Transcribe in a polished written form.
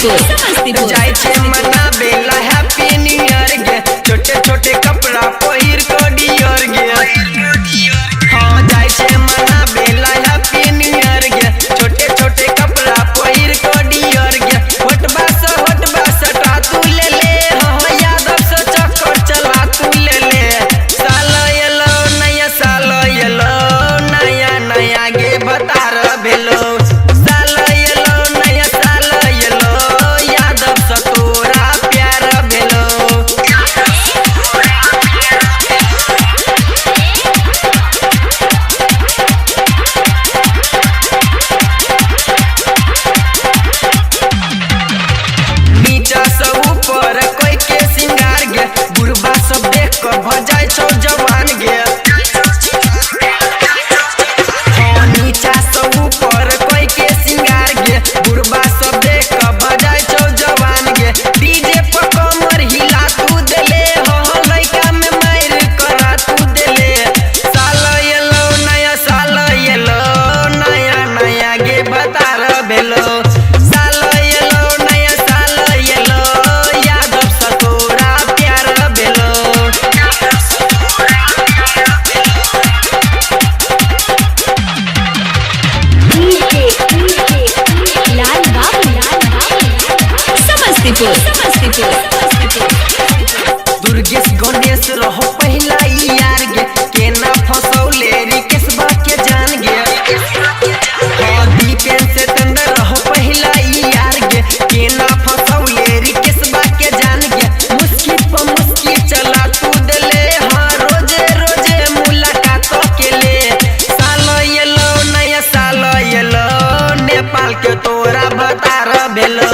समस्तीपुर जाय छे मना बेला हैप्पी न्यू ईयर गे छोटे छोटे कपड़ा पहिर को डियर गे हां जाय छे मना बेला हैप्पी न्यू ईयर गे छोटे छोटे कपड़ा पहिर को डियर गे होटबा से तू ले ले हो यादव से चक्कर चला तू ले ले साल येलो नया नया गे बतार भेलो साल येलो नया साल येलो यादव से तोरा प्यार भेलो नीचा से ऊपर कोई के सिंगार गे बुढ़बा सब देख कर भजाय छौ जवान गे हाँ नीचा से ऊपर कोई के सिंगार गे बुढ़बा सब देख कर भजाय छौ जवान गे डीजे पर कमर हिला तू देले हो लइका में मार करा तू देले साल येलो नया नया गे बतार भेलो साल येलो नया साल येलो यादव से तोरा प्यार भेलो लाल बाबू समस्तीपुर दुर्गेश गणेश रहो पहला यार गे केना फसौले रिकेशबा के जान गे हाँ दीपेन से तंदर रहो पहला यार गे केना फसौले रिकेशबा के जान गे मुश्किल पर मुश्किल चला तू देले हाँ रोजे रोजे मुलाकात के ले साल येलो नया साल येलो नेपाल के तोरा बतार भेलो